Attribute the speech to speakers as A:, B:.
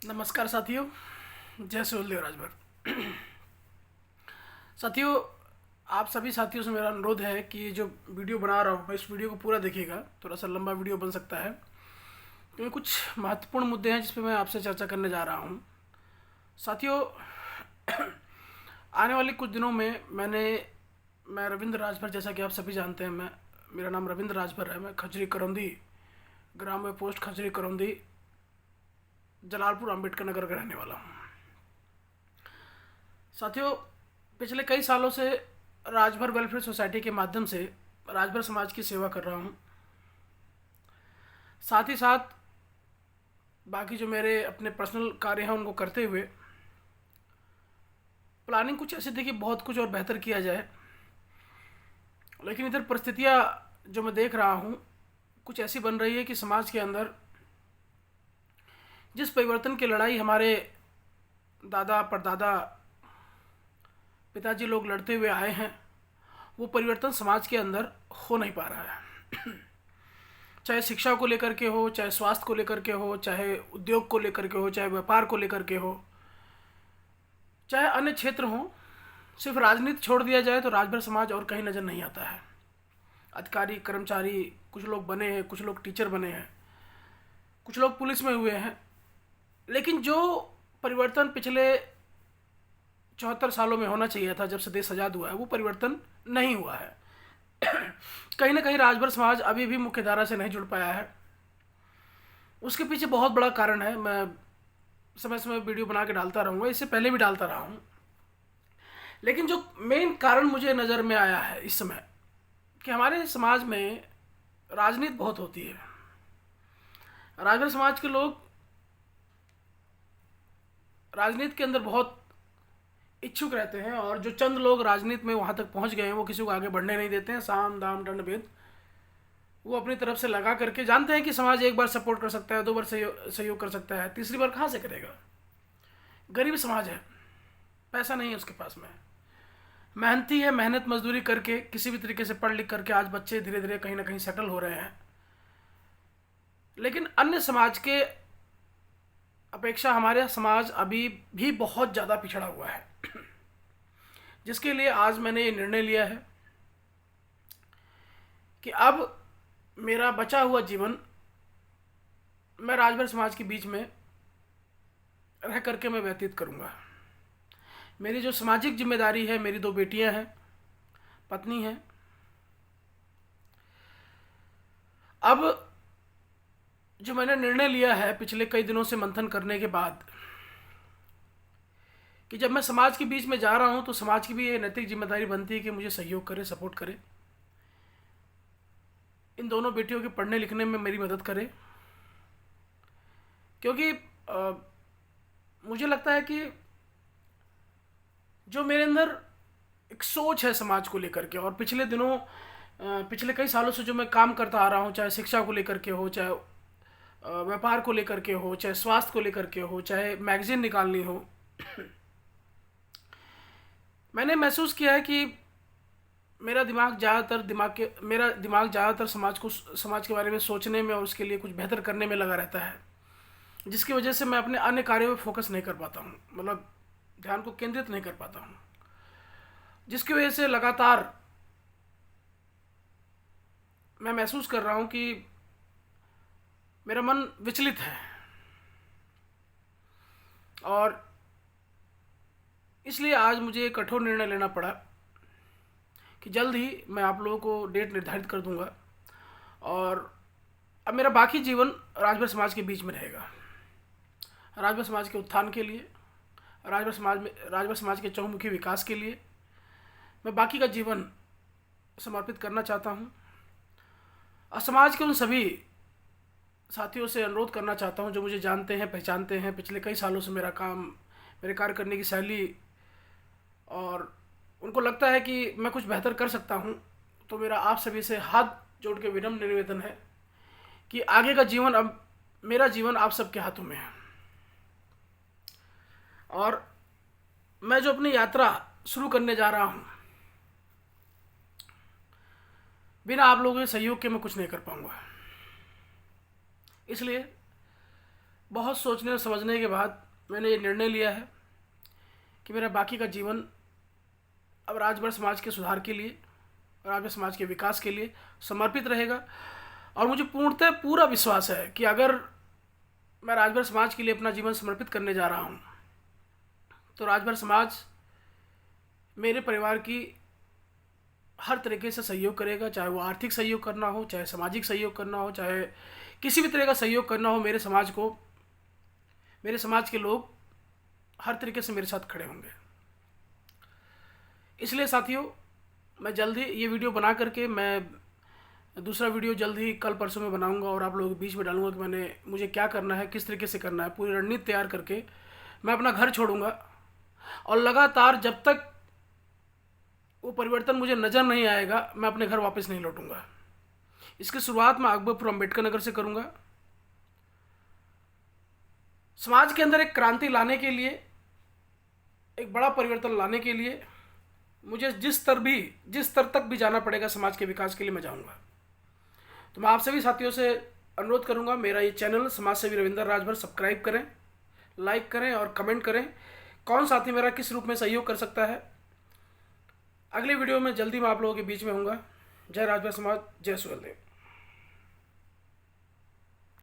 A: नमस्कार साथियों। जय सोलदेव राजभर। साथियों, आप सभी साथियों से मेरा अनुरोध है कि ये जो वीडियो बना रहा हूँ मैं इस वीडियो को पूरा देखिएगा। थोड़ा सा लंबा वीडियो बन सकता है क्योंकि कुछ महत्वपूर्ण मुद्दे हैं जिस पे मैं आपसे चर्चा करने जा रहा हूँ। साथियों, आने वाले कुछ दिनों में मैं रविंद्र राजभर, जैसा कि आप सभी जानते हैं, मेरा नाम रविंद्र राजभर है। मैं खजरी करौंदी, ग्राम में पोस्ट खजरी करौंदी, जलालपुर अम्बेडकर नगर का रहने वाला हूँ। साथियों, पिछले कई सालों से राजभर वेलफेयर सोसाइटी के माध्यम से राजभर समाज की सेवा कर रहा हूँ। साथ ही साथ बाकी जो मेरे अपने पर्सनल कार्य हैं उनको करते हुए प्लानिंग कुछ ऐसी थी कि बहुत कुछ और बेहतर किया जाए, लेकिन इधर परिस्थितियाँ जो मैं देख रहा हूँ कुछ ऐसी बन रही है कि समाज के अंदर जिस परिवर्तन की लड़ाई हमारे दादा परदादा पिताजी लोग लड़ते हुए आए हैं, वो परिवर्तन समाज के अंदर हो नहीं पा रहा है। चाहे शिक्षा को लेकर के हो, चाहे स्वास्थ्य को लेकर के हो, चाहे उद्योग को लेकर के हो, चाहे व्यापार को लेकर के हो, चाहे अन्य क्षेत्र हो, सिर्फ राजनीति छोड़ दिया जाए तो राजभर समाज और कहीं नज़र नहीं आता है। अधिकारी कर्मचारी कुछ लोग बने हैं, कुछ लोग टीचर बने हैं, कुछ लोग पुलिस में हुए हैं, लेकिन जो परिवर्तन पिछले 74 सालों में होना चाहिए था जब से देश आज़ाद हुआ है, वो परिवर्तन नहीं हुआ है। कहीं ना कहीं राजभर समाज अभी भी मुख्य धारा से नहीं जुड़ पाया है। उसके पीछे बहुत बड़ा कारण है। मैं समय समय वीडियो बना के डालता रहूँगा, इससे पहले भी डालता रहा हूँ, लेकिन जो मेन कारण मुझे नज़र में आया है इस समय कि हमारे समाज में राजनीति बहुत होती है। राजभर समाज के लोग राजनीति के अंदर बहुत इच्छुक रहते हैं, और जो चंद लोग राजनीति में वहाँ तक पहुँच गए हैं वो किसी को आगे बढ़ने नहीं देते हैं। साम दाम दंड भेद वो अपनी तरफ से लगा करके जानते हैं कि समाज एक बार सपोर्ट कर सकता है, 2 बार सहयोग कर सकता है, तीसरी बार कहाँ से करेगा। गरीब समाज है, पैसा नहीं है उसके पास में, मेहनती है, मेहनत मजदूरी करके किसी भी तरीके से पढ़ लिख करके आज बच्चे धीरे धीरे कहीं ना कहीं सेटल हो रहे हैं, लेकिन अन्य समाज के अपेक्षा हमारे समाज अभी भी बहुत ज़्यादा पिछड़ा हुआ है। जिसके लिए आज मैंने ये निर्णय लिया है कि अब मेरा बचा हुआ जीवन मैं राजभर समाज के बीच में रह करके मैं व्यतीत करूँगा। मेरी जो सामाजिक जिम्मेदारी है, मेरी 2 बेटियां हैं, पत्नी है, अब जो मैंने निर्णय लिया है पिछले कई दिनों से मंथन करने के बाद कि जब मैं समाज के बीच में जा रहा हूँ तो समाज की भी ये नैतिक जिम्मेदारी बनती है कि मुझे सहयोग करे, सपोर्ट करे, इन दोनों बेटियों के पढ़ने लिखने में मेरी मदद करे। क्योंकि मुझे लगता है कि जो मेरे अंदर एक सोच है समाज को लेकर के, और पिछले कई सालों से जो मैं काम करता आ रहा हूँ, चाहे शिक्षा को लेकर के हो, चाहे व्यापार को लेकर के हो, चाहे स्वास्थ्य को लेकर के हो, चाहे मैगजीन निकालनी हो, मैंने महसूस किया है कि मेरा दिमाग ज़्यादातर समाज के बारे में सोचने में और उसके लिए कुछ बेहतर करने में लगा रहता है, जिसकी वजह से मैं अपने अन्य कार्यों में फोकस नहीं कर पाता हूँ, मतलब ध्यान को केंद्रित नहीं कर पाता हूँ, जिसकी वजह से लगातार मैं महसूस कर रहा हूँ कि मेरा मन विचलित है। और इसलिए आज मुझे एक कठोर निर्णय लेना पड़ा कि जल्द ही मैं आप लोगों को डेट निर्धारित कर दूंगा, और अब मेरा बाकी जीवन राजभर समाज के बीच में रहेगा। राजभर समाज के उत्थान के लिए, राजभर समाज के चहुमुखी विकास के लिए मैं बाकी का जीवन समर्पित करना चाहता हूँ। और समाज के उन सभी साथियों से अनुरोध करना चाहता हूँ जो मुझे जानते हैं, पहचानते हैं, पिछले कई सालों से मेरे कार्य करने की शैली, और उनको लगता है कि मैं कुछ बेहतर कर सकता हूँ, तो मेरा आप सभी से हाथ जोड़ के विनम्र निवेदन है कि आगे का जीवन, अब मेरा जीवन आप सबके हाथों में है, और मैं जो अपनी यात्रा शुरू करने जा रहा हूँ, बिना आप लोगों के सहयोग के मैं कुछ नहीं कर पाऊँगा। इसलिए बहुत सोचने और समझने के बाद मैंने ये निर्णय लिया है कि मेरा बाकी का जीवन अब राजभर समाज के सुधार के लिए और राजभर समाज के विकास के लिए समर्पित रहेगा। और मुझे पूर्णतः पूरा विश्वास है कि अगर मैं राजभर समाज के लिए अपना जीवन समर्पित करने जा रहा हूँ तो राजभर समाज मेरे परिवार की हर तरीके से सहयोग करेगा, चाहे वो आर्थिक सहयोग करना हो, चाहे सामाजिक सहयोग करना हो, चाहे किसी भी तरह का सहयोग करना हो। मेरे समाज को, मेरे समाज के लोग हर तरीके से मेरे साथ खड़े होंगे। इसलिए साथियों, मैं जल्द ही ये वीडियो बना करके मैं दूसरा वीडियो जल्द ही कल परसों में बनाऊंगा और आप लोगों के बीच में डालूंगा कि मुझे क्या करना है, किस तरीके से करना है। पूरी रणनीति तैयार करके मैं अपना घर छोड़ूंगा और लगातार जब तक वो परिवर्तन मुझे नज़र नहीं आएगा मैं अपने घर वापस नहीं लौटूंगा। इसकी शुरुआत मैं अकबरपुर अम्बेडकर नगर से करूंगा। समाज के अंदर एक क्रांति लाने के लिए, एक बड़ा परिवर्तन लाने के लिए मुझे जिस स्तर तक भी जाना पड़ेगा समाज के विकास के लिए मैं जाऊंगा। तो मैं आप सभी साथियों से अनुरोध करूंगा, मेरा ये चैनल समाज सेवी रविंदर राजभर सब्सक्राइब करें, लाइक करें और कमेंट करें कौन साथी मेरा किस रूप में सहयोग कर सकता है। अगले वीडियो में जल्दी मैं आप लोगों के बीच में होऊंगा। जय राजभर समाज, जय सुहेलदेव।